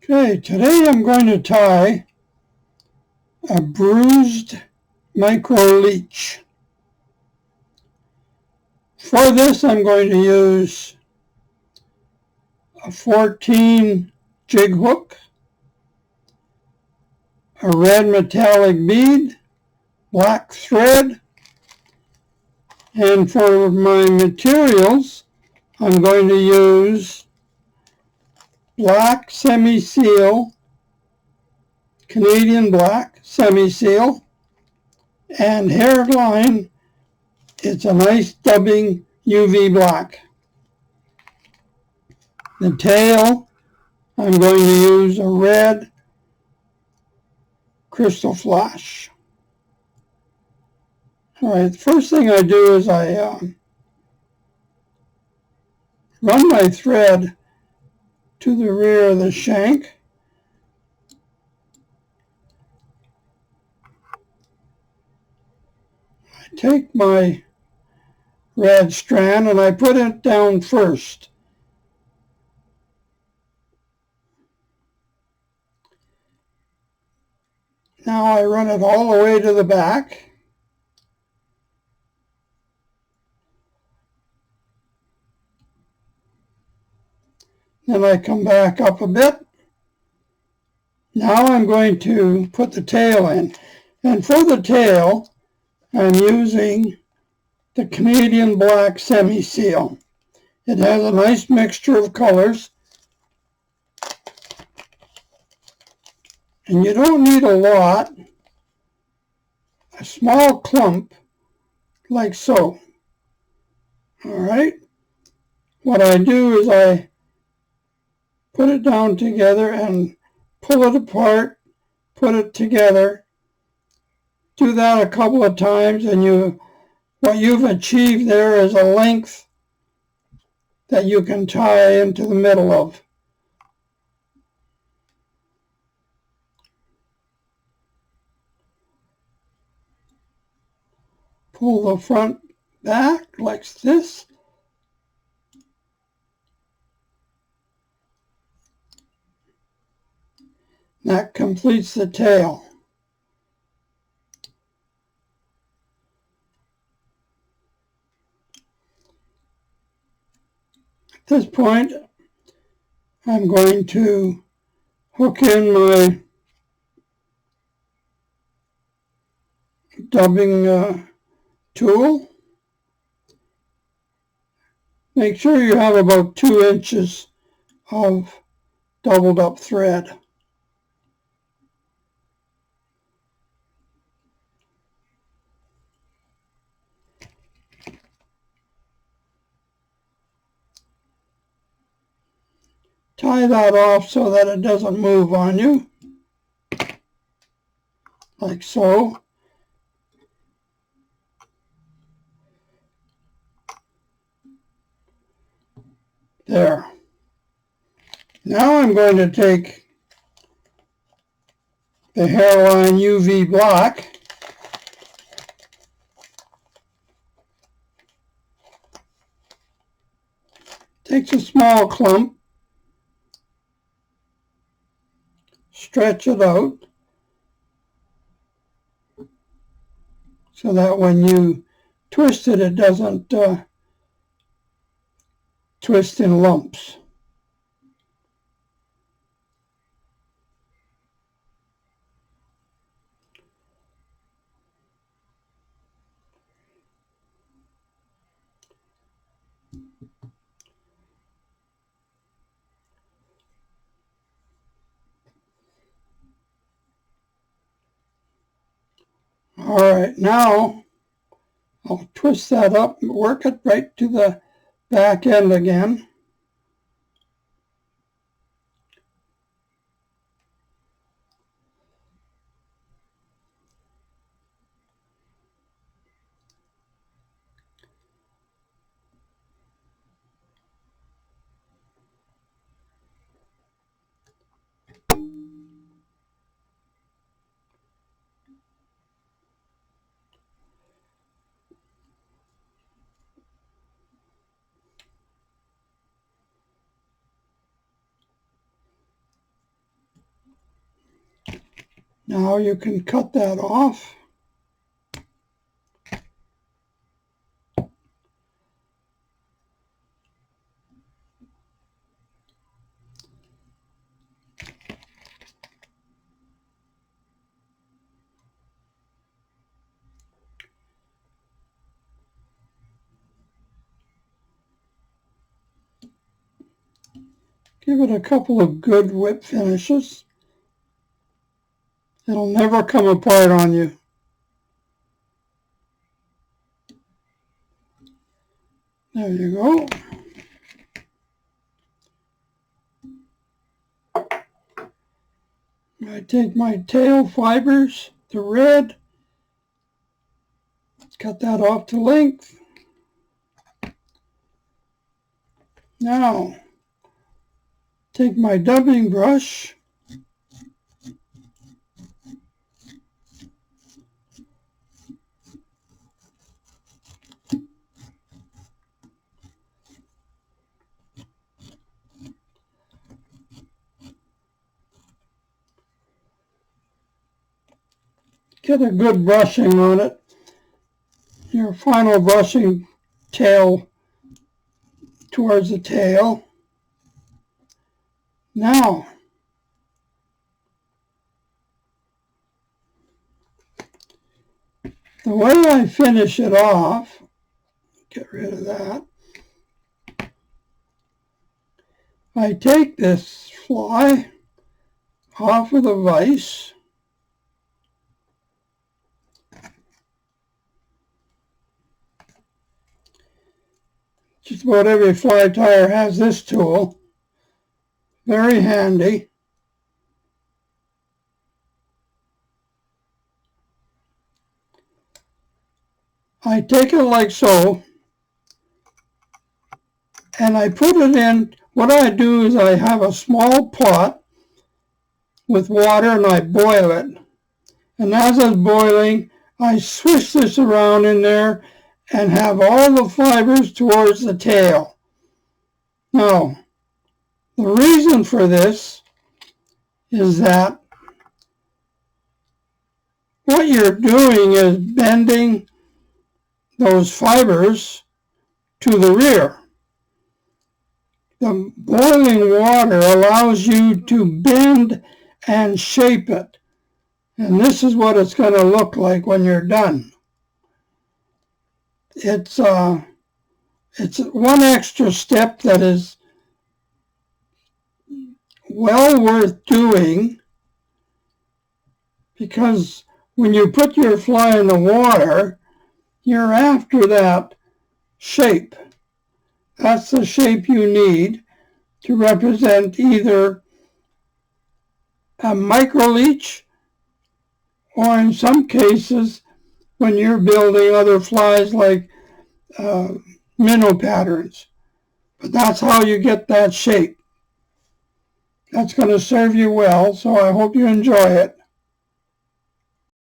Okay, today I'm going to tie a bruised micro leech. For this I'm going to use a 14 jig hook, a red metallic bead, black thread, and for my materials I'm going to use black semi-seal, Canadian black semi-seal, and hairline. It's a nice dubbing UV black. The tail, I'm going to use a red crystal flash. All right, the first thing I do is I run my thread to the rear of the shank. I take my red strand and I put it down first. Now I run it all the way to the back. Then I come back up a bit. Now I'm going to put the tail in. And for the tail, I'm using the Canadian black semi-seal. It has a nice mixture of colors. And you don't need a lot. A small clump, like so. All right. What I do is I put it down together and pull it apart, put it together. Do that a couple of times and what you've achieved there is a length that you can tie into the middle of. Pull the front back like this. That completes the tail. At this point, I'm going to hook in my dubbing tool. Make sure you have about 2 inches of doubled up thread. Tie that off so that it doesn't move on you, like so. There. Now I'm going to take the hairline UV black takes a small clump, stretch it out so that when you twist it, it doesn't twist in lumps. All right, now I'll twist that up and work it right to the back end again. Now you can cut that off. Give it a couple of good whip finishes. It'll never come apart on you. There you go. I take my tail fibers, the red, cut that off to length. Now, take my dubbing brush, get a good brushing on it. Your final brushing tail towards the tail. Now, the way I finish it off, get rid of that, I take this fly off of the vise, just about every fly tyer has this tool, very handy. I take it like so, and I put it in. What I do is I have a small pot with water and I boil it. And as it's boiling, I swish this around in there and have all the fibers towards the tail. Now, the reason for this is that what you're doing is bending those fibers to the rear. The boiling water allows you to bend and shape it. And this is what it's going to look like when you're done. It's one extra step that is well worth doing, because when you put your fly in the water, you're after that shape. That's the shape you need to represent either a micro leech, or in some cases, when you're building other flies like minnow patterns. But that's how you get that shape. That's going to serve you well, so I hope you enjoy it.